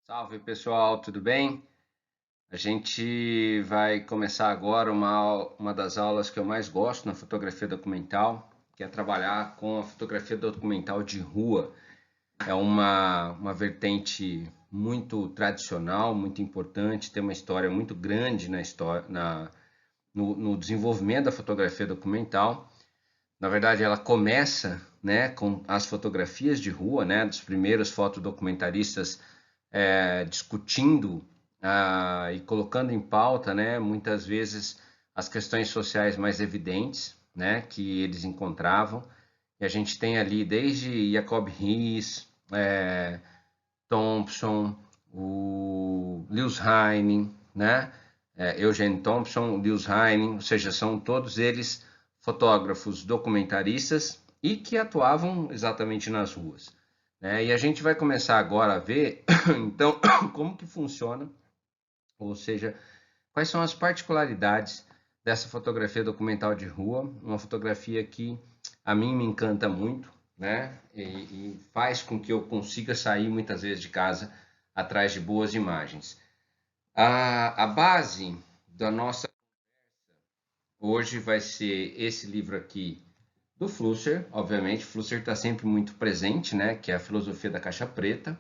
Salve pessoal, tudo bem? A gente vai começar agora uma das aulas que eu mais gosto na fotografia documental, que é trabalhar com a fotografia documental de rua. É uma vertente muito tradicional, muito importante, tem uma história muito grande na história, no desenvolvimento da fotografia documental. Na verdade, ela começa, né, com as fotografias de rua, né, dos primeiros fotodocumentaristas discutindo e colocando em pauta, né, muitas vezes as questões sociais mais evidentes, né, que eles encontravam. E a gente tem ali desde Jacob Riis, Thompson, o Lewis Hine, né, Eugene Thompson, Lewis Hine, ou seja, são todos eles fotógrafos documentaristas e que atuavam exatamente nas ruas. Né? E a gente vai começar agora a ver, então, como que funciona, ou seja, quais são as particularidades dessa fotografia documental de rua, uma fotografia que a mim me encanta muito, né? E faz com que eu consiga sair muitas vezes de casa atrás de boas imagens. A base da nossa hoje vai ser esse livro aqui do Flusser, obviamente. Flusser está sempre muito presente, né? Que é a filosofia da caixa preta,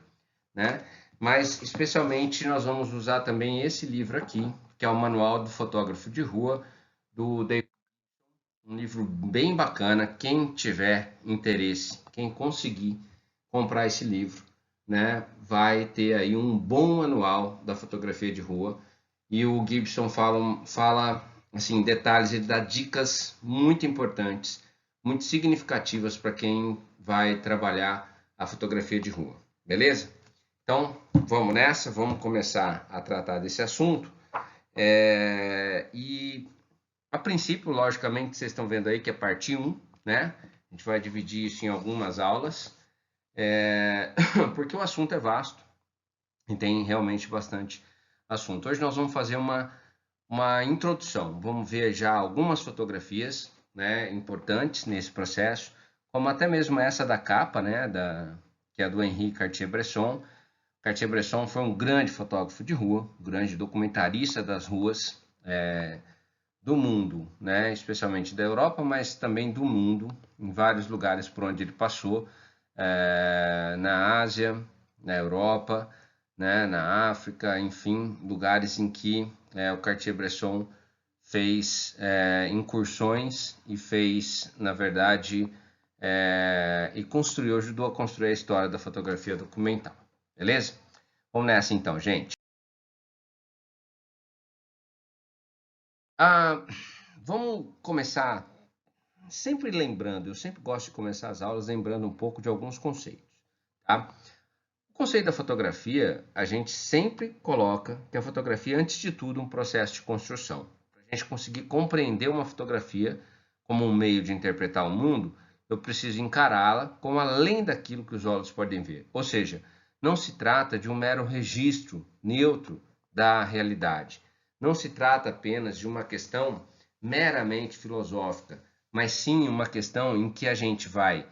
né? Mas especialmente nós vamos usar também esse livro aqui, que é o Manual do Fotógrafo de Rua, do David. Um livro bem bacana. Quem tiver interesse, quem conseguir comprar esse livro, né, vai ter aí um bom manual da fotografia de rua. E o Gibson fala assim, detalhes, ele dá dicas muito importantes, muito significativas para quem vai trabalhar a fotografia de rua. Beleza? Então, vamos nessa, vamos começar a tratar desse assunto. E a princípio, logicamente, vocês estão vendo aí que é parte 1, né? A gente vai dividir isso em algumas aulas, porque o assunto é vasto e tem realmente bastante assunto. Hoje nós vamos fazer uma introdução, vamos ver já algumas fotografias, né, importantes nesse processo, como até mesmo essa da capa, né, que é do Henri Cartier-Bresson. Cartier-Bresson foi um grande fotógrafo de rua, um grande documentarista das ruas do mundo, né? Especialmente da Europa, mas também do mundo, em vários lugares por onde ele passou, na Ásia, na Europa, né? Na África, enfim, lugares em que o Cartier-Bresson fez incursões e fez, na verdade, e construiu, ajudou a construir a história da fotografia documental. Beleza? Vamos nessa então, gente. Ah, vamos começar sempre lembrando, eu sempre gosto de começar as aulas lembrando um pouco de alguns conceitos, tá? O conceito da fotografia, a gente sempre coloca que a fotografia é, antes de tudo, um processo de construção. Para a gente conseguir compreender uma fotografia como um meio de interpretar o mundo, eu preciso encará-la como além daquilo que os olhos podem ver. Ou seja, não se trata de um mero registro neutro da realidade. Não se trata apenas de uma questão meramente filosófica, mas sim uma questão em que a gente vai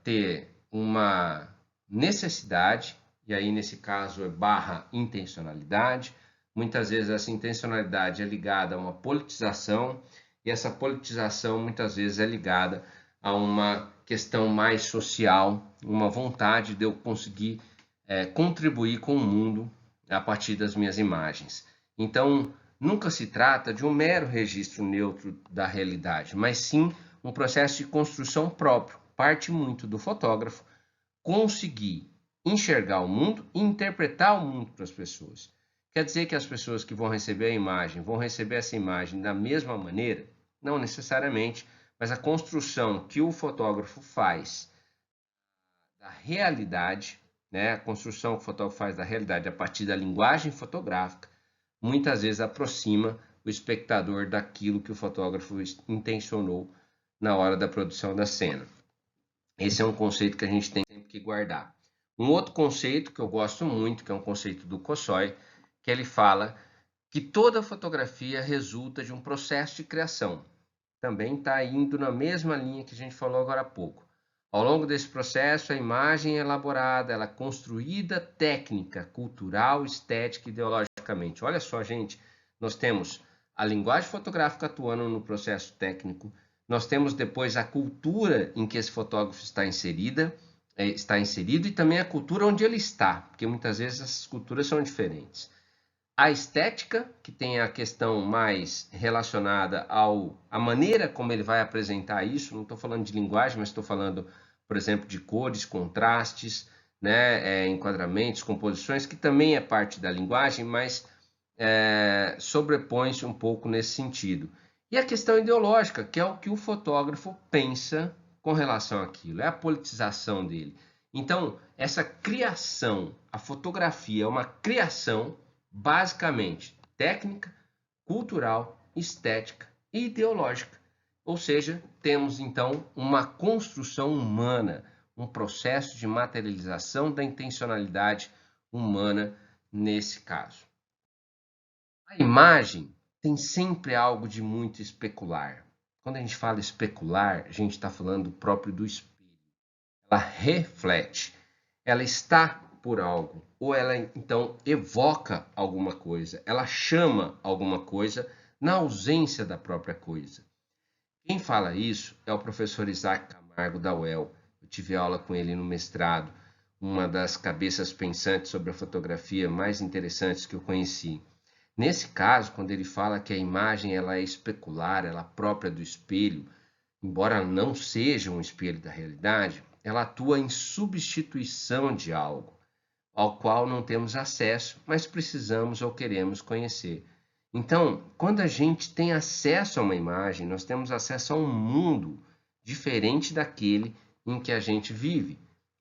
ter uma necessidade, e aí nesse caso é barra intencionalidade. Muitas vezes essa intencionalidade é ligada a uma politização, e essa politização muitas vezes é ligada a uma questão mais social, uma vontade de eu conseguir contribuir com o mundo a partir das minhas imagens. Então, nunca se trata de um mero registro neutro da realidade, mas sim um processo de construção próprio. Parte muito do fotógrafo conseguir enxergar o mundo e interpretar o mundo para as pessoas. Quer dizer que as pessoas que vão receber a imagem vão receber essa imagem da mesma maneira? Não necessariamente, mas a construção que o fotógrafo faz da realidade, né, a construção que o fotógrafo faz da realidade a partir da linguagem fotográfica, muitas vezes aproxima o espectador daquilo que o fotógrafo intencionou na hora da produção da cena. Esse é um conceito que a gente tem sempre que guardar. Um outro conceito que eu gosto muito, que é um conceito do Kosoy, que ele fala que toda fotografia resulta de um processo de criação. Também está indo na mesma linha que a gente falou agora há pouco. Ao longo desse processo, a imagem é elaborada, ela é construída técnica, cultural, estética e ideologicamente. Olha só, gente, nós temos a linguagem fotográfica atuando no processo técnico, nós temos depois a cultura em que esse fotógrafo está inserido e também a cultura onde ele está, porque muitas vezes essas culturas são diferentes. A estética, que tem a questão mais relacionada à maneira como ele vai apresentar isso, não estou falando de linguagem, mas estou falando, por exemplo, de cores, contrastes, né, enquadramentos, composições, que também é parte da linguagem, mas sobrepõe-se um pouco nesse sentido. E a questão ideológica, que é o que o fotógrafo pensa com relação àquilo, é a politização dele. Então, essa criação, a fotografia é uma criação basicamente técnica, cultural, estética e ideológica. Ou seja, temos então uma construção humana, um processo de materialização da intencionalidade humana nesse caso. A imagem tem sempre algo de muito especular. Quando a gente fala especular, a gente está falando próprio do espelho. Ela reflete, ela está por algo, ou ela então evoca alguma coisa, ela chama alguma coisa na ausência da própria coisa. Quem fala isso é o professor Isaac Camargo da UEL. Eu tive aula com ele no mestrado, uma das cabeças pensantes sobre a fotografia mais interessantes que eu conheci. Nesse caso, quando ele fala que a imagem ela é especular, ela é própria do espelho, embora não seja um espelho da realidade, ela atua em substituição de algo ao qual não temos acesso, mas precisamos ou queremos conhecer. Então, quando a gente tem acesso a uma imagem, nós temos acesso a um mundo diferente daquele em que a gente vive,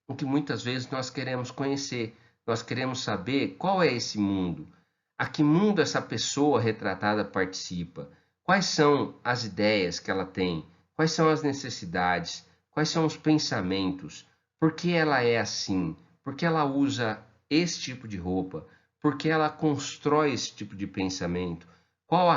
o que muitas vezes nós queremos conhecer, nós queremos saber qual é esse mundo, a que mundo essa pessoa retratada participa, quais são as ideias que ela tem, quais são as necessidades, quais são os pensamentos, por que ela é assim, por que ela usa esse tipo de roupa, por que ela constrói esse tipo de pensamento, qual a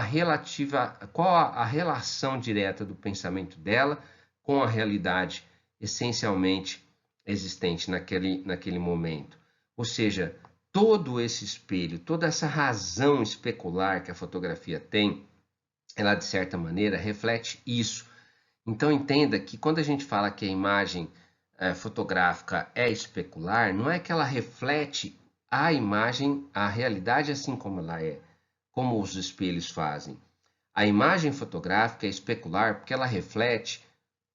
relação direta do pensamento dela com a realidade essencialmente existente naquele momento. Ou seja, todo esse espelho, toda essa razão especular que a fotografia tem, ela de certa maneira reflete isso. Então entenda que quando a gente fala que a imagem fotográfica é especular, não é que ela reflete a imagem, a realidade assim como ela é, como os espelhos fazem. A imagem fotográfica é especular porque ela reflete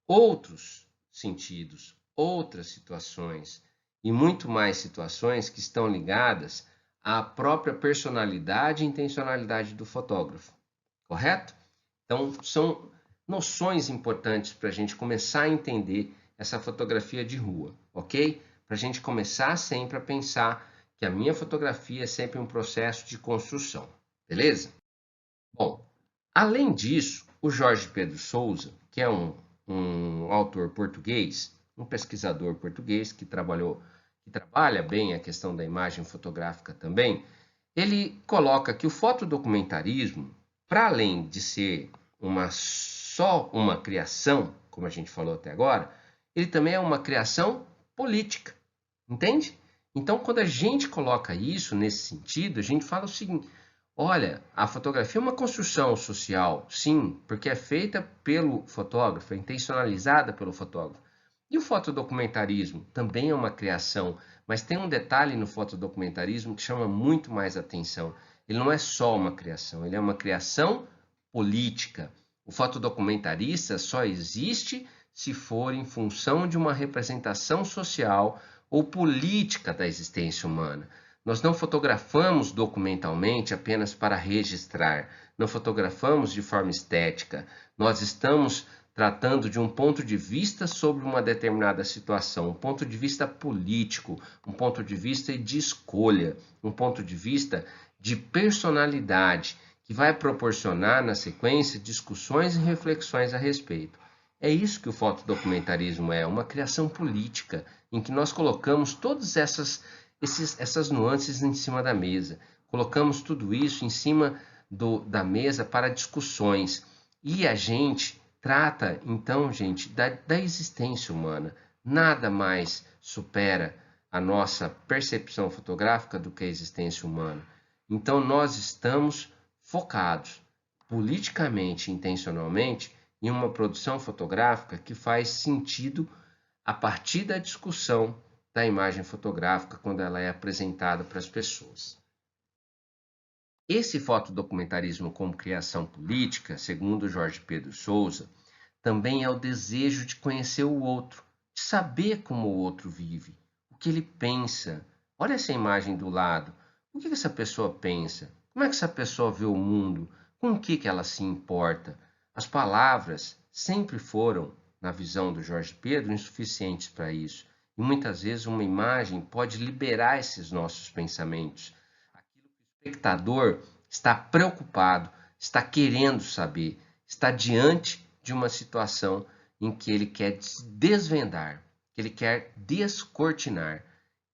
outros sentidos, outras situações e muito mais situações que estão ligadas à própria personalidade e intencionalidade do fotógrafo, correto? Então, são noções importantes para a gente começar a entender essa fotografia de rua, ok? Para a gente começar sempre a pensar que a minha fotografia é sempre um processo de construção, beleza? Bom, além disso, o Jorge Pedro Souza, que é um autor português, um pesquisador português que trabalha bem a questão da imagem fotográfica também, ele coloca que o fotodocumentarismo, para além de ser só uma criação, como a gente falou até agora, ele também é uma criação política, entende? Então, quando a gente coloca isso nesse sentido, a gente fala o seguinte: olha, a fotografia é uma construção social, sim, porque é feita pelo fotógrafo, é intencionalizada pelo fotógrafo. E o fotodocumentarismo também é uma criação, mas tem um detalhe no fotodocumentarismo que chama muito mais atenção. Ele não é só uma criação, ele é uma criação política. O fotodocumentarista só existe se for em função de uma representação social ou política da existência humana. Nós não fotografamos documentalmente apenas para registrar, não fotografamos de forma estética. Nós estamos tratando de um ponto de vista sobre uma determinada situação, um ponto de vista político, um ponto de vista de escolha, um ponto de vista de personalidade, que vai proporcionar, na sequência, discussões e reflexões a respeito. É isso que o fotodocumentarismo é, uma criação política, em que nós colocamos todas essas nuances em cima da mesa, colocamos tudo isso em cima da mesa para discussões. E a gente trata, então, gente, da existência humana, nada mais supera a nossa percepção fotográfica do que a existência humana. Então nós estamos focados politicamente, intencionalmente, em uma produção fotográfica que faz sentido a partir da discussão da imagem fotográfica quando ela é apresentada para as pessoas. Esse fotodocumentarismo como criação política, segundo Jorge Pedro Sousa, também é o desejo de conhecer o outro, de saber como o outro vive, o que ele pensa. Olha essa imagem do lado. O que essa pessoa pensa? Como é que essa pessoa vê o mundo? Com o que ela se importa? As palavras sempre foram, na visão do Jorge Pedro, insuficientes para isso. E muitas vezes uma imagem pode liberar esses nossos pensamentos. Aquilo que o espectador está preocupado, está querendo saber, está diante de uma situação em que ele quer desvendar, que ele quer descortinar.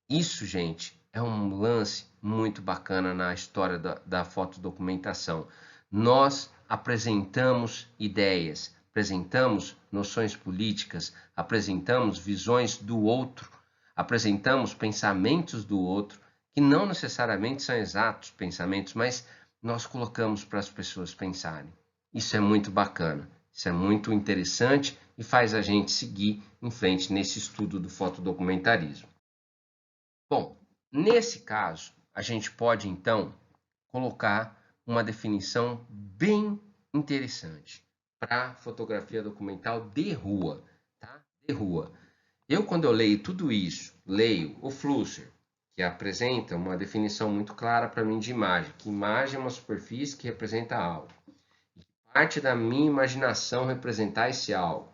Isso, gente, é um lance muito bacana na história da fotodocumentação. Nós apresentamos ideias, apresentamos noções políticas, apresentamos visões do outro, apresentamos pensamentos do outro, que não necessariamente são exatos pensamentos, mas nós colocamos para as pessoas pensarem. Isso é muito bacana, isso é muito interessante e faz a gente seguir em frente nesse estudo do fotodocumentarismo. Bom, nesse caso, a gente pode então colocar uma definição bem interessante para fotografia documental de rua, tá? De rua. Quando eu leio tudo isso, leio o Flusser, que apresenta uma definição muito clara para mim de imagem, que imagem é uma superfície que representa algo. E parte da minha imaginação representar esse algo.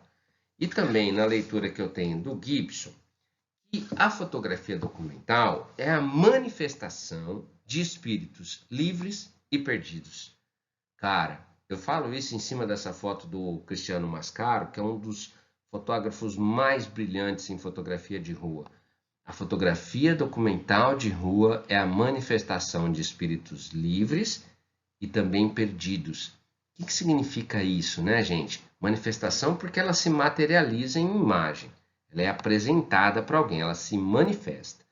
E também na leitura que eu tenho do Gibson, que a fotografia documental é a manifestação de espíritos livres e perdidos. Cara, eu falo isso em cima dessa foto do Cristiano Mascaro, que é um dos fotógrafos mais brilhantes em fotografia de rua. A fotografia documental de rua é a manifestação de espíritos livres e também perdidos. O que significa isso, né, gente? Manifestação porque ela se materializa em imagem. Ela é apresentada para alguém, ela se manifesta.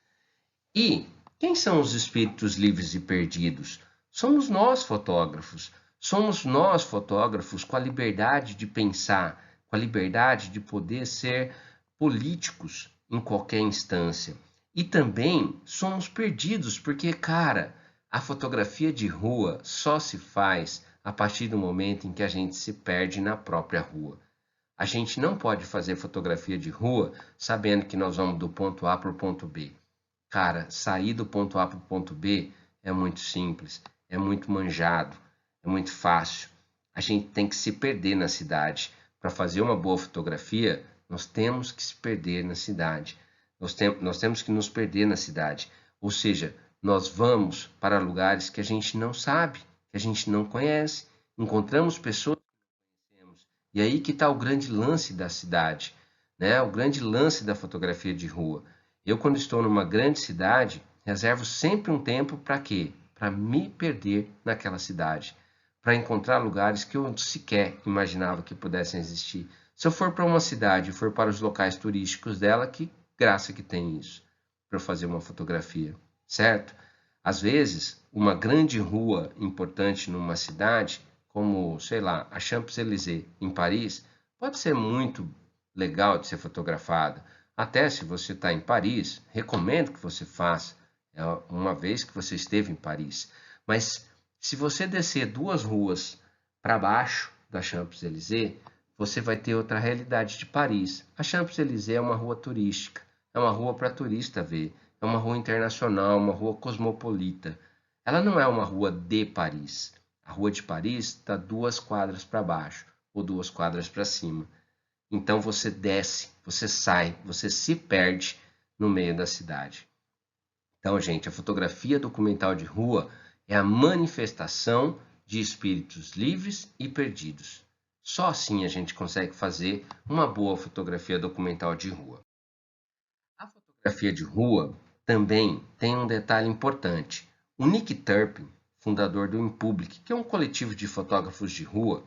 E quem são os espíritos livres e perdidos? Somos nós, fotógrafos. Somos nós, fotógrafos, com a liberdade de pensar, com a liberdade de poder ser políticos em qualquer instância. E também somos perdidos, porque, cara, a fotografia de rua só se faz a partir do momento em que a gente se perde na própria rua. A gente não pode fazer fotografia de rua sabendo que nós vamos do ponto A para o ponto B. Cara, sair do ponto A para o ponto B é muito simples, é muito manjado, é muito fácil. A gente tem que se perder na cidade. Para fazer uma boa fotografia, nós temos que se perder na cidade. Nós temos que nos perder na cidade. Ou seja, nós vamos para lugares que a gente não sabe, que a gente não conhece. Encontramos pessoas. E aí que está o grande lance da cidade, né? O grande lance da fotografia de rua. Eu, quando estou numa grande cidade, reservo sempre um tempo para quê? Para me perder naquela cidade, para encontrar lugares que eu sequer imaginava que pudessem existir. Se eu for para uma cidade e for para os locais turísticos dela, que graça que tem isso, para eu fazer uma fotografia, certo? Às vezes, uma grande rua importante numa cidade, como, sei lá, a Champs-Élysées em Paris, pode ser muito legal de ser fotografada. Até se você está em Paris, recomendo que você faça, uma vez que você esteve em Paris. Mas se você descer 2 ruas para baixo da Champs-Élysées, você vai ter outra realidade de Paris. A Champs-Élysées é uma rua turística, é uma rua para turista ver, é uma rua internacional, uma rua cosmopolita. Ela não é uma rua de Paris. A rua de Paris está 2 quadras para baixo ou 2 quadras para cima. Então você desce, você sai, você se perde no meio da cidade. Então, gente, a fotografia documental de rua é a manifestação de espíritos livres e perdidos. Só assim a gente consegue fazer uma boa fotografia documental de rua. A fotografia de rua também tem um detalhe importante. O Nick Turpin, fundador do InPublic, que é um coletivo de fotógrafos de rua,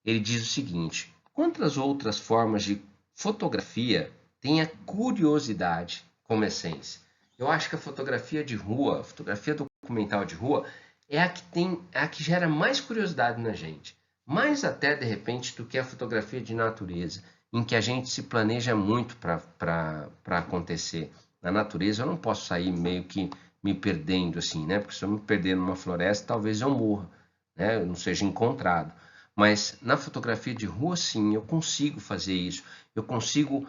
ele diz o seguinte: quantas outras formas de fotografia tenha curiosidade como essência. Eu acho que a fotografia de rua, a fotografia documental de rua, é a que gera mais curiosidade na gente. Mais até, de repente, do que a fotografia de natureza, em que a gente se planeja muito para acontecer. Na natureza eu não posso sair meio que me perdendo assim, né? Porque se eu me perder numa floresta, talvez eu morra, né? Eu não seja encontrado. Mas na fotografia de rua, sim, eu consigo fazer isso. Eu consigo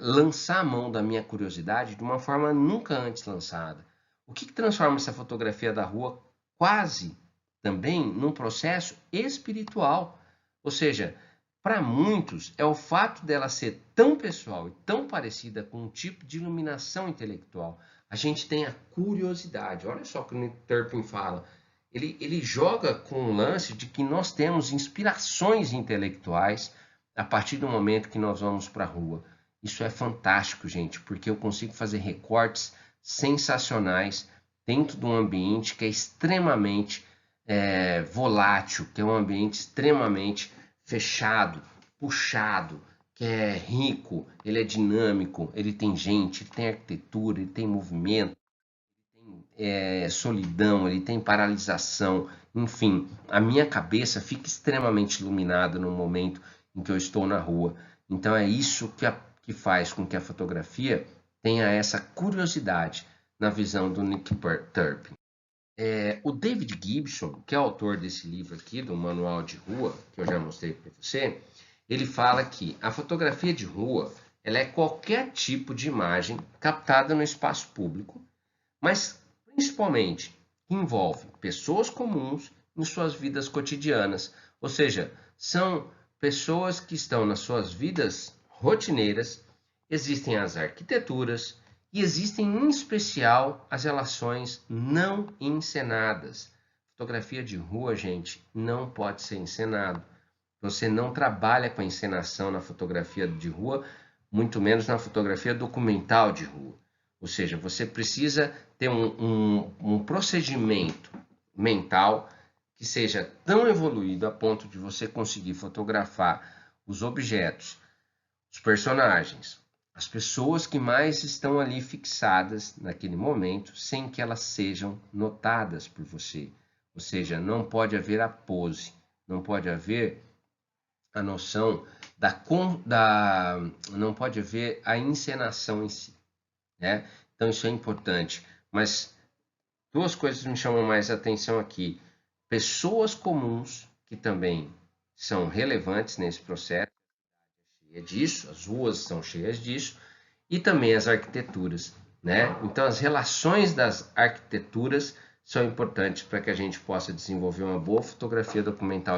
lançar a mão da minha curiosidade de uma forma nunca antes lançada. O que transforma essa fotografia da rua quase também num processo espiritual? Ou seja, para muitos é o fato dela ser tão pessoal e tão parecida com um tipo de iluminação intelectual. A gente tem a curiosidade. Olha só o que o Nick Turpin fala. Ele joga com o lance de que nós temos inspirações intelectuais a partir do momento que nós vamos para a rua. Isso é fantástico, gente, porque eu consigo fazer recortes sensacionais dentro de um ambiente que é extremamente volátil, que é um ambiente extremamente fechado, puxado, que é rico, ele é dinâmico, ele tem gente, ele tem arquitetura, ele tem movimento, solidão, ele tem paralisação, enfim, a minha cabeça fica extremamente iluminada no momento em que eu estou na rua. Então é isso que faz com que a fotografia tenha essa curiosidade na visão do Nick Turpin. O David Gibson, que é autor desse livro aqui, do Manual de Rua, que eu já mostrei para você, ele fala que a fotografia de rua ela é qualquer tipo de imagem captada no espaço público, mas principalmente envolve pessoas comuns em suas vidas cotidianas, ou seja, são pessoas que estão nas suas vidas rotineiras, existem as arquiteturas e existem em especial as relações não encenadas. Fotografia de rua, gente, não pode ser encenado. Você não trabalha com a encenação na fotografia de rua, muito menos na fotografia documental de rua. Ou seja, você precisa ter um procedimento mental que seja tão evoluído a ponto de você conseguir fotografar os objetos, os personagens, as pessoas que mais estão ali fixadas naquele momento, sem que elas sejam notadas por você. Ou seja, não pode haver a pose, não pode haver a noção não pode haver a encenação em si, né? Então isso é importante. Mas duas coisas me chamam mais a atenção aqui: pessoas comuns que também são relevantes nesse processo, cheia disso, as ruas são cheias disso, e também as arquiteturas, né? Então as relações das arquiteturas são importantes para que a gente possa desenvolver uma boa fotografia documental.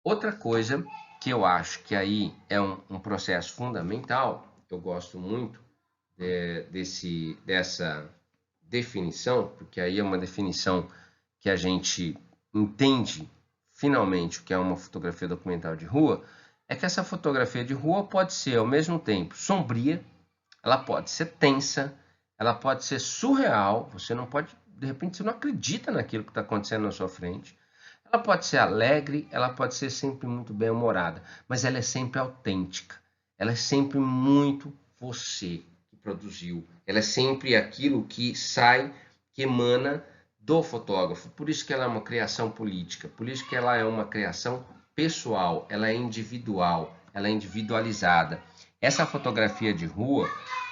Outra coisa que eu acho que aí é um processo fundamental, eu gosto muito dessa definição, porque aí é uma definição que a gente entende finalmente o que é uma fotografia documental de rua, é que essa fotografia de rua pode ser ao mesmo tempo sombria, ela pode ser tensa, ela pode ser surreal, você não pode, de repente você não acredita naquilo que está acontecendo na sua frente. Ela pode ser alegre, ela pode ser sempre muito bem-humorada, mas ela é sempre autêntica. Ela é sempre muito você que produziu. Ela é sempre aquilo que sai, que emana do fotógrafo. Por isso que ela é uma criação política, por isso que ela é uma criação pessoal, ela é individual, ela é individualizada. Essa fotografia de rua,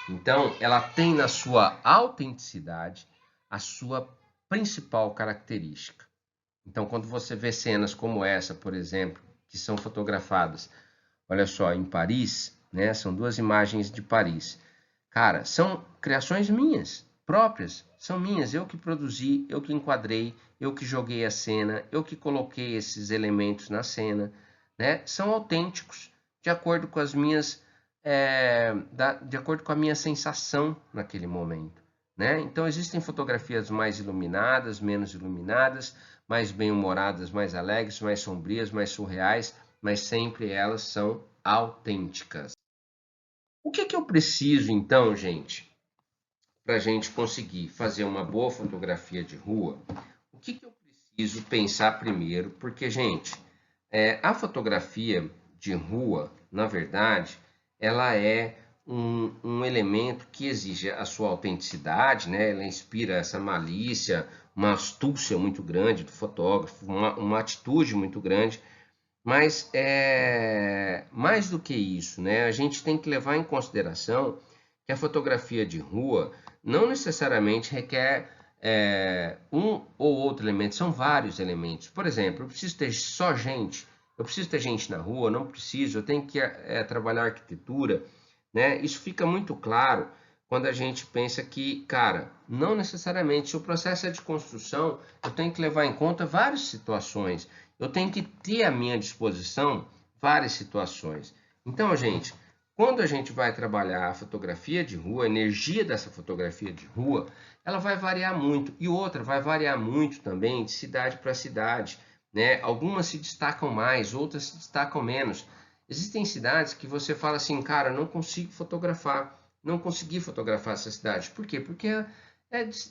então, ela tem na sua autenticidade a sua principal característica. Então, quando você vê cenas como essa, por exemplo, que são fotografadas, olha só, em Paris, né? São duas imagens de Paris. Cara, são criações minhas, próprias, são minhas. Eu que produzi, eu que enquadrei, eu que joguei a cena, eu que coloquei esses elementos na cena, né? São autênticos, de acordo com as minhas, de acordo com a minha sensação naquele momento, né? Então existem fotografias mais iluminadas, menos iluminadas, mais bem-humoradas, mais alegres, mais sombrias, mais surreais, mas sempre elas são autênticas. O que eu preciso então, gente, para a gente conseguir fazer uma boa fotografia de rua? O que eu preciso pensar primeiro? Porque, gente, a fotografia de rua, na verdade, ela é um elemento que exige a sua autenticidade, né? Ela inspira essa malícia, uma astúcia muito grande do fotógrafo, uma atitude muito grande, mas mais do que isso, né? A gente tem que levar em consideração que a fotografia de rua não necessariamente requer um ou outro elemento, são vários elementos. Por exemplo, eu preciso ter só gente, eu preciso ter gente na rua, não preciso, eu tenho que trabalhar arquitetura, né? Isso fica muito claro quando a gente pensa que, cara, não necessariamente, se o processo é de construção, eu tenho que levar em conta várias situações, eu tenho que ter à minha disposição várias situações. Então, gente, quando a gente vai trabalhar a fotografia de rua, a energia dessa fotografia de rua, ela vai variar muito. E outra, vai variar muito também de cidade para cidade, né? Algumas se destacam mais, outras se destacam menos. Existem cidades que você fala assim, cara, não consigo fotografar, não consegui fotografar essa cidade. Por quê? Porque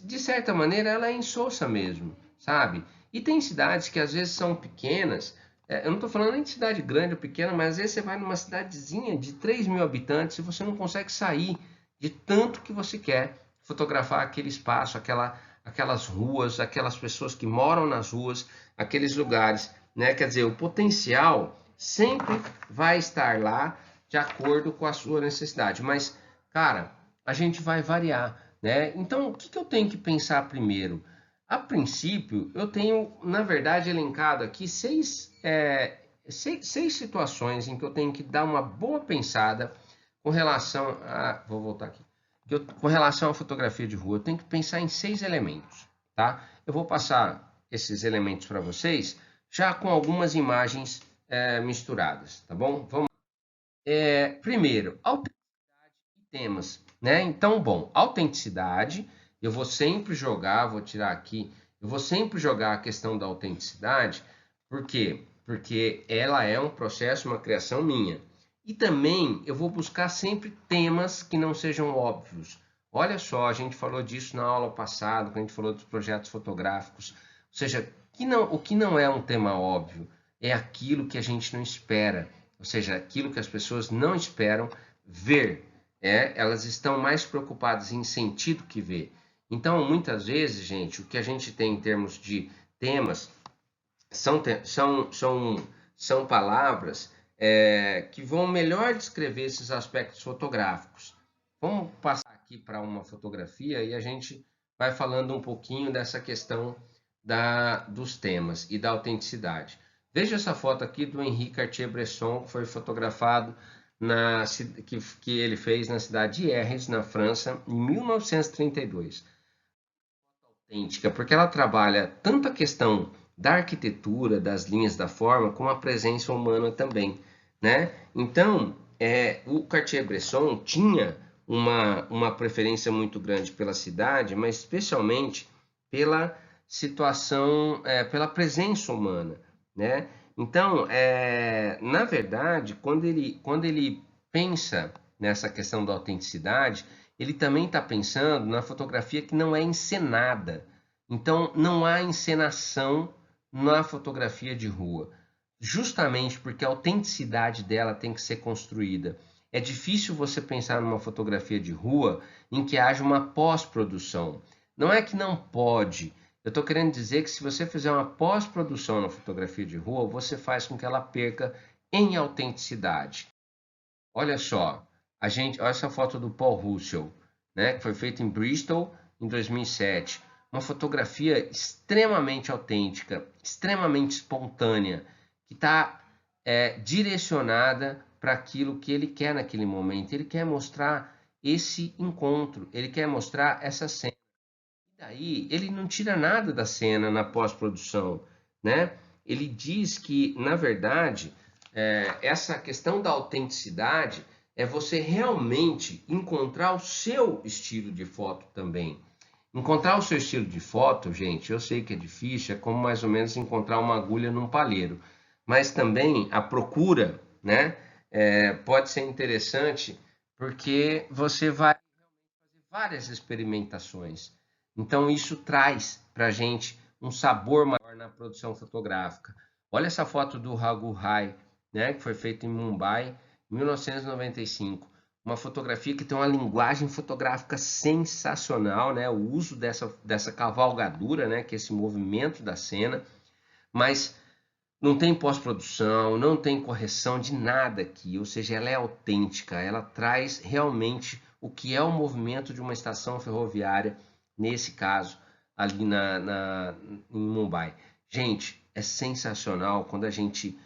de certa maneira ela é insossa mesmo, sabe? E tem cidades que às vezes são pequenas, eu não estou falando nem de cidade grande ou pequena, mas às vezes você vai numa cidadezinha de 3.000 habitantes e você não consegue sair de tanto que você quer fotografar aquele espaço, aquelas ruas, aquelas pessoas que moram nas ruas, aqueles lugares, né? Quer dizer, o potencial sempre vai estar lá de acordo com a sua necessidade, mas, cara, a gente vai variar, né? Então, o que eu tenho que pensar primeiro? A princípio, eu tenho, na verdade, elencado aqui seis situações em que eu tenho que dar uma boa pensada com relação a. Vou voltar aqui. Com relação à fotografia de rua, eu tenho que pensar em 6 elementos, tá? Eu vou passar esses elementos para vocês já com algumas imagens misturadas, tá bom? Vamos. Primeiro, autenticidade e temas, né? Então, bom, autenticidade, eu vou sempre jogar, vou tirar aqui, eu vou sempre jogar a questão da autenticidade, por quê? Porque ela é um processo, uma criação minha. E também eu vou buscar sempre temas que não sejam óbvios. Olha só, a gente falou disso na aula passada, quando a gente falou dos projetos fotográficos. Ou seja, o que não é um tema óbvio é aquilo que a gente não espera. Ou seja, aquilo que as pessoas não esperam ver. Elas estão mais preocupadas em sentir do que ver. Então, muitas vezes, gente, o que a gente tem em termos de temas são palavras que vão melhor descrever esses aspectos fotográficos. Vamos passar aqui para uma fotografia e a gente vai falando um pouquinho dessa questão dos temas e da autenticidade. Veja essa foto aqui do Henri Cartier-Bresson, que foi fotografado que ele fez na cidade de Erres, na França, em 1932. Autêntica, porque ela trabalha tanto a questão da arquitetura, das linhas da forma, como a presença humana também, né? Então, o Cartier-Bresson tinha uma preferência muito grande pela cidade, mas especialmente pela situação, pela presença humana, né? Então, na verdade, quando ele pensa nessa questão da autenticidade, ele também está pensando na fotografia que não é encenada. Então, não há encenação na fotografia de rua, justamente porque a autenticidade dela tem que ser construída. É difícil você pensar numa fotografia de rua em que haja uma pós-produção. Não é que não pode. Eu estou querendo dizer que se você fizer uma pós-produção na fotografia de rua, você faz com que ela perca em autenticidade. Olha só, olha essa foto do Paul Russell, né, que foi feita em Bristol em 2007. Uma fotografia extremamente autêntica, extremamente espontânea, que está direcionada para aquilo que ele quer naquele momento. Ele quer mostrar esse encontro, ele quer mostrar essa cena. E daí ele não tira nada da cena na pós-produção, né? Ele diz que, na verdade, essa questão da autenticidade é você realmente encontrar o seu estilo de foto também. Encontrar o seu estilo de foto, gente, eu sei que é difícil, é como mais ou menos encontrar uma agulha num palheiro. Mas também a procura, né, pode ser interessante porque você vai fazer várias experimentações. Então isso traz para a gente um sabor maior na produção fotográfica. Olha essa foto do Raghu Rai, né, que foi feita em Mumbai 1995. Uma fotografia que tem uma linguagem fotográfica sensacional, né? O uso dessa cavalgadura, né? Que é esse movimento da cena, mas não tem pós-produção, não tem correção de nada aqui, ou seja, ela é autêntica, ela traz realmente o que é o movimento de uma estação ferroviária, nesse caso, ali em Mumbai. Gente, é sensacional quando a gente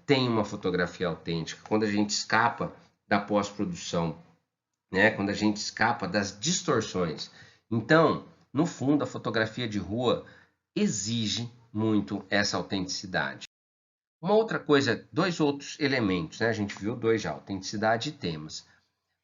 tem uma fotografia autêntica, quando a gente escapa da pós-produção, né? Quando a gente escapa das distorções. Então, no fundo, a fotografia de rua exige muito essa autenticidade. Uma outra coisa, dois outros elementos, né? A gente viu dois já, autenticidade e temas.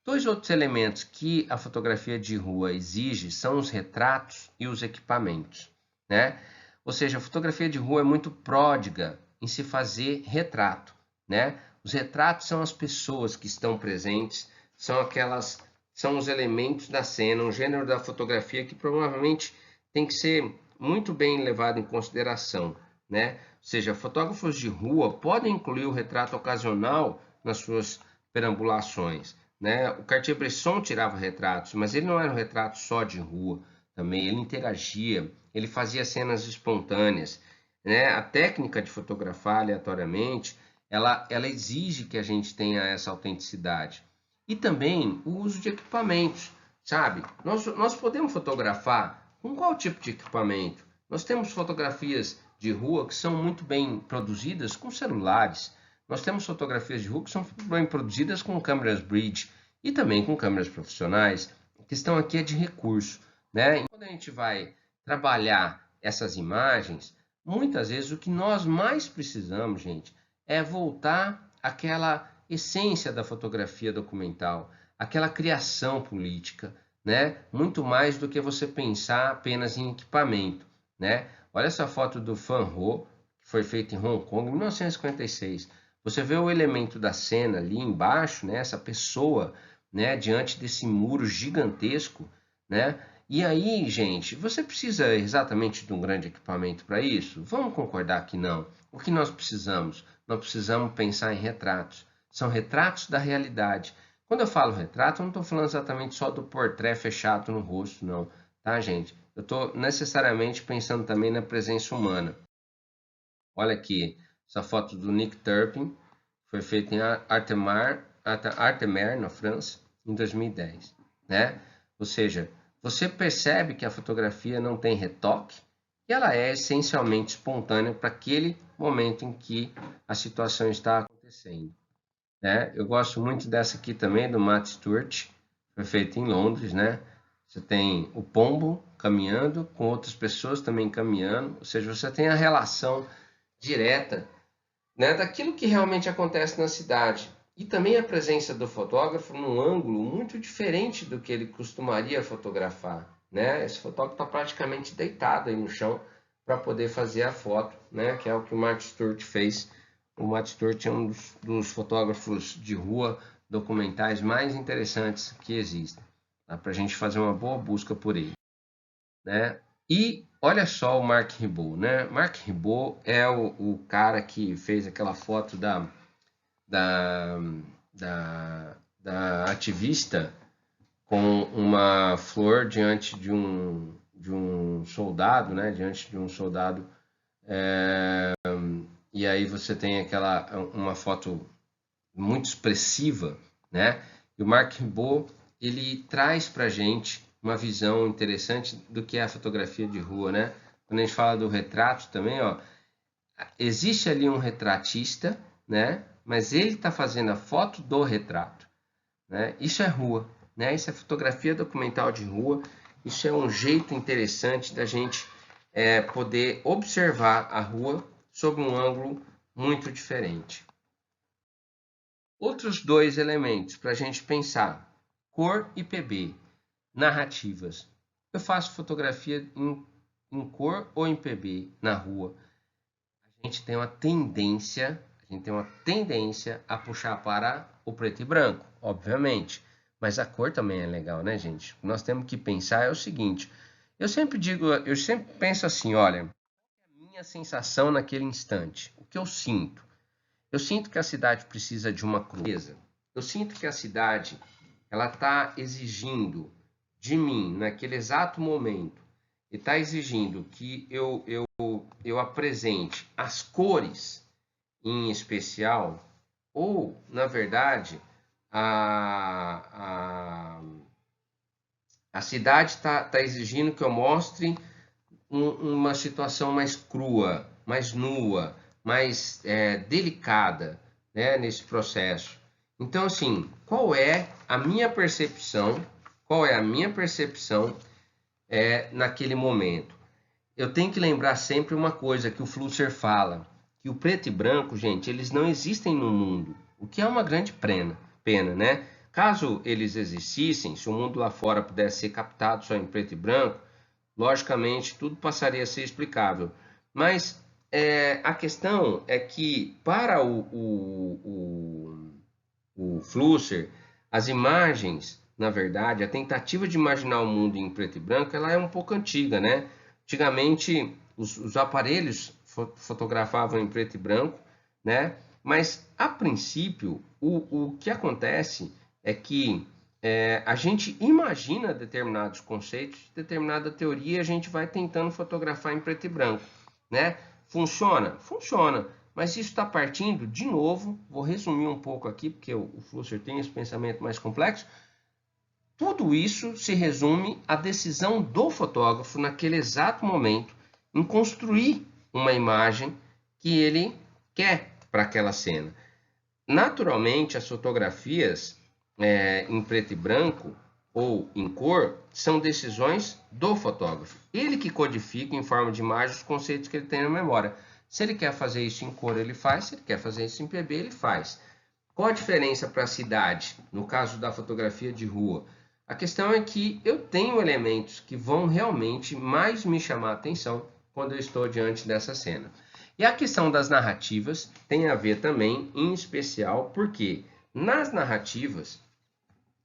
Dois outros elementos que a fotografia de rua exige são os retratos e os equipamentos, né? Ou seja, a fotografia de rua é muito pródiga em se fazer retrato, né? Os retratos são as pessoas que estão presentes, são os elementos da cena, um gênero da fotografia que provavelmente tem que ser muito bem levado em consideração, né? Ou seja, fotógrafos de rua podem incluir o retrato ocasional nas suas perambulações, né? O Cartier-Bresson tirava retratos, mas ele não era um retrato só de rua também, ele interagia, ele fazia cenas espontâneas, né? A técnica de fotografar aleatoriamente, ela exige que a gente tenha essa autenticidade. E também o uso de equipamentos, sabe? Nós podemos fotografar com qual tipo de equipamento? Nós temos fotografias de rua que são muito bem produzidas com celulares. Nós temos fotografias de rua que são bem produzidas com câmeras bridge e também com câmeras profissionais. A questão aqui é de recurso, né? E quando a gente vai trabalhar essas imagens, muitas vezes o que nós mais precisamos, gente, é voltar àquela essência da fotografia documental, aquela criação política, né? Muito mais do que você pensar apenas em equipamento, né? Olha essa foto do Van Ho, que foi feita em Hong Kong em 1956. Você vê o elemento da cena ali embaixo, né? Essa pessoa, né? Diante desse muro gigantesco, né? E aí, gente, você precisa exatamente de um grande equipamento para isso? Vamos concordar que não. O que nós precisamos? Nós precisamos pensar em retratos. São retratos da realidade. Quando eu falo retrato, eu não estou falando exatamente só do portrait fechado no rosto, não, tá, gente? Eu estou necessariamente pensando também na presença humana. Olha aqui, essa foto do Nick Turpin, foi feita em Artemare, na França, em 2010, né? Ou seja, você percebe que a fotografia não tem retoque e ela é essencialmente espontânea para aquele momento em que a situação está acontecendo, né? Eu gosto muito dessa aqui também, do Matt Stewart, foi feita em Londres, né? Você tem o pombo caminhando com outras pessoas também caminhando, ou seja, você tem a relação direta, né, daquilo que realmente acontece na cidade. E também a presença do fotógrafo num ângulo muito diferente do que ele costumaria fotografar, né? Esse fotógrafo está praticamente deitado aí no chão para poder fazer a foto, né? Que é o que o Matt Stewart fez. O Matt Stewart é um dos fotógrafos de rua documentais mais interessantes que existem. Dá para a gente fazer uma boa busca por ele, né? E olha só o Marc Ribot, né? Marc Ribot é o cara que fez aquela foto da, da ativista com uma flor diante de um soldado, né? Diante de um soldado. E aí você tem uma foto muito expressiva, né? E o Marc Ribot, ele traz para a gente uma visão interessante do que é a fotografia de rua, né? Quando a gente fala do retrato também, ó, existe ali um retratista, né? Mas ele está fazendo a foto do retrato, né? Isso é rua, né? Isso é fotografia documental de rua. Isso é um jeito interessante da gente poder observar a rua sob um ângulo muito diferente. Outros dois elementos para a gente pensar: cor e PB, narrativas. Eu faço fotografia em cor ou em PB na rua. A gente tem uma tendência a puxar para o preto e branco, obviamente. Mas a cor também é legal, né, gente? O que nós temos que pensar é o seguinte: eu sempre penso assim, olha, a minha sensação naquele instante, o que eu sinto. Eu sinto que a cidade precisa de uma crueza. Eu sinto que a cidade ela está exigindo de mim, naquele exato momento, e está exigindo que eu apresente as cores em especial, ou, na verdade, a, a cidade está exigindo que eu mostre uma situação mais crua, mais nua, mais delicada, né, nesse processo. Então, assim, qual é a minha percepção? Qual é a minha percepção naquele momento? Eu tenho que lembrar sempre uma coisa que o Flusser fala, que o preto e branco, gente, eles não existem no mundo, o que é uma grande pena, né? Caso eles existissem, se o mundo lá fora pudesse ser captado só em preto e branco, logicamente tudo passaria a ser explicável. Mas a questão é que para o Flusser, as imagens, na verdade, a tentativa de imaginar o mundo em preto e branco, ela é um pouco antiga, né? Antigamente, os aparelhos fotografavam em preto e branco, né? Mas, a princípio, o que acontece é que a gente imagina determinados conceitos, determinada teoria, a gente vai tentando fotografar em preto e branco, né? Funciona? Funciona. Mas isso está partindo, de novo, vou resumir um pouco aqui, porque o Flusser tem esse pensamento mais complexo. Tudo isso se resume à decisão do fotógrafo, naquele exato momento, em construir uma imagem que ele quer para aquela cena. Naturalmente, as fotografias em preto e branco ou em cor são decisões do fotógrafo. Ele que codifica em forma de imagem os conceitos que ele tem na memória. Se ele quer fazer isso em cor, ele faz. Se ele quer fazer isso em PB, ele faz. Qual a diferença para a cidade, no caso da fotografia de rua? A questão é que eu tenho elementos que vão realmente mais me chamar a atenção quando eu estou diante dessa cena. E a questão das narrativas tem a ver também, em especial, porque nas narrativas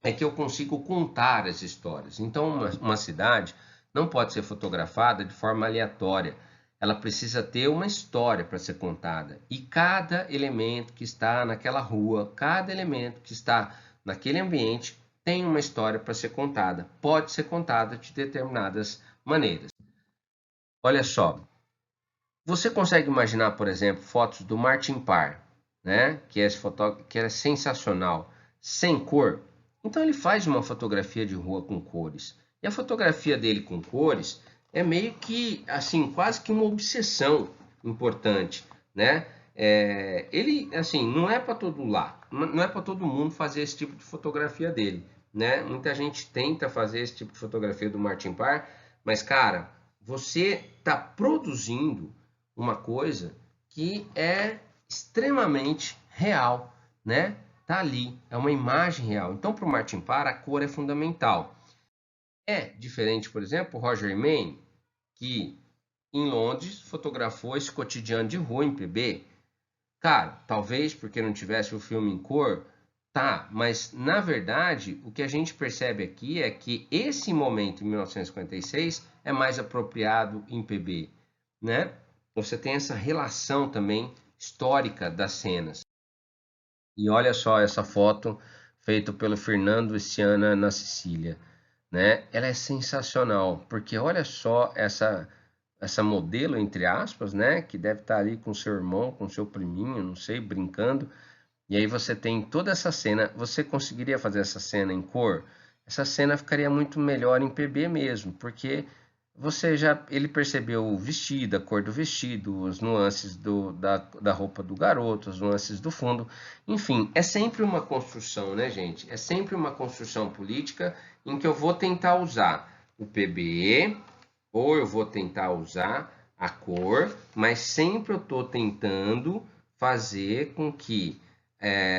é que eu consigo contar as histórias. Então, uma cidade não pode ser fotografada de forma aleatória. Ela precisa ter uma história para ser contada. E cada elemento que está naquela rua, cada elemento que está naquele ambiente, tem uma história para ser contada. Pode ser contada de determinadas maneiras. Olha só, você consegue imaginar, por exemplo, fotos do Martin Parr, né? Que é sensacional, sem cor? Então ele faz uma fotografia de rua com cores. E a fotografia dele com cores é meio que, assim, quase que uma obsessão importante, né? Ele, assim, não é para não é para todo mundo fazer esse tipo de fotografia dele, né? Muita gente tenta fazer esse tipo de fotografia do Martin Parr, mas, cara, você está produzindo uma coisa que é extremamente real, né? Tá ali, é uma imagem real. Então, para o Martin Parr, a cor é fundamental. É diferente, por exemplo, o Roger Mann, que em Londres fotografou esse cotidiano de rua em PB. Cara, talvez porque não tivesse o filme em cor, tá, mas na verdade o que a gente percebe aqui é que esse momento em 1956 é mais apropriado em PB, né? Você tem essa relação também histórica das cenas. E olha só essa foto feita pelo Fernando esse ano na Sicília, né? Ela é sensacional, porque olha só essa modelo entre aspas, né, que deve estar ali com seu irmão, com seu priminho, não sei, brincando. E aí você tem toda essa cena. Você conseguiria fazer essa cena em cor? Essa cena ficaria muito melhor em PB mesmo, porque ele percebeu o vestido, a cor do vestido, as nuances da roupa do garoto, as nuances do fundo. Enfim, é sempre uma construção, né, gente? É sempre uma construção política em que eu vou tentar usar o PB ou eu vou tentar usar a cor, mas sempre eu estou tentando fazer com que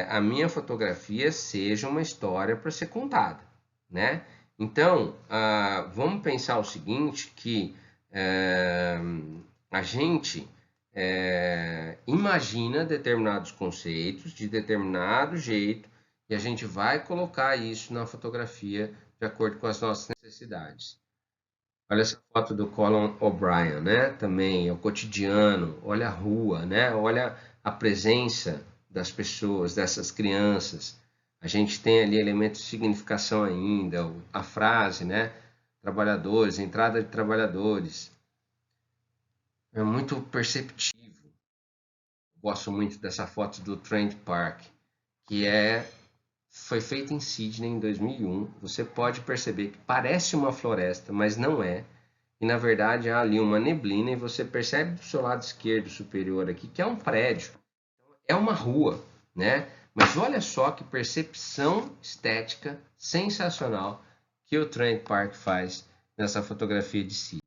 a minha fotografia seja uma história para ser contada, né? Então, vamos pensar o seguinte, que a gente imagina determinados conceitos de determinado jeito e a gente vai colocar isso na fotografia de acordo com as nossas necessidades. Olha essa foto do Colin O'Brien, né? Também é o cotidiano, olha a rua, né? Olha a presença das pessoas, dessas crianças. A gente tem ali elementos de significação ainda, a frase, né? Trabalhadores, entrada de trabalhadores. É muito perceptivo. Gosto muito dessa foto do Trent Park, que foi feita em Sydney em 2001. Você pode perceber que parece uma floresta, mas não é. E na verdade há ali uma neblina e você percebe do seu lado esquerdo superior aqui que é um prédio. É uma rua, né? Mas olha só que percepção estética sensacional que o Trent Park faz nessa fotografia de si.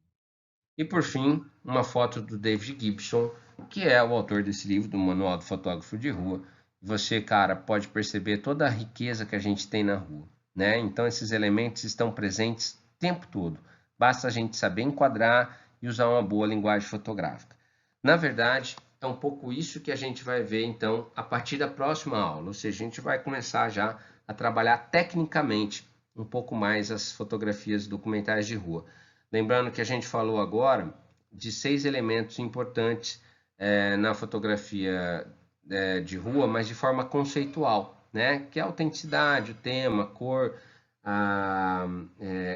E por fim, uma foto do David Gibson, que é o autor desse livro, do Manual do Fotógrafo de Rua. Você, cara, pode perceber toda a riqueza que a gente tem na rua, né? Então esses elementos estão presentes o tempo todo. Basta a gente saber enquadrar e usar uma boa linguagem fotográfica. Na verdade, é um pouco isso que a gente vai ver, então, a partir da próxima aula. Ou seja, a gente vai começar já a trabalhar tecnicamente um pouco mais as fotografias documentais de rua. Lembrando que a gente falou agora de 6 elementos importantes na fotografia de rua, mas de forma conceitual, né? Que é a autenticidade, o tema, a cor,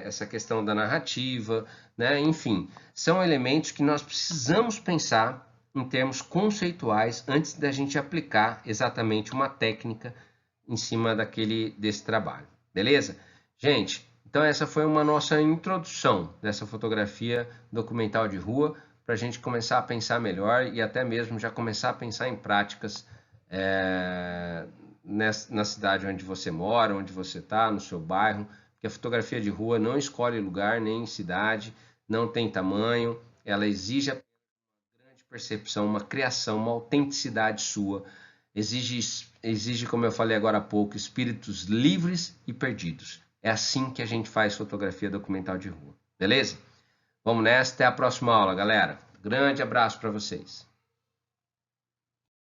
essa questão da narrativa, né? Enfim, são elementos que nós precisamos pensar em termos conceituais antes da gente aplicar exatamente uma técnica em cima desse trabalho, beleza? Gente, então essa foi uma nossa introdução dessa fotografia documental de rua para a gente começar a pensar melhor e até mesmo já começar a pensar em práticas na cidade onde você mora, onde você está, no seu bairro, porque a fotografia de rua não escolhe lugar nem cidade, não tem tamanho, ela exige percepção, uma criação, uma autenticidade sua, exige, como eu falei agora há pouco, espíritos livres e perdidos. É assim que a gente faz fotografia documental de rua, beleza? Vamos nessa, até a próxima aula, galera. Grande abraço para vocês.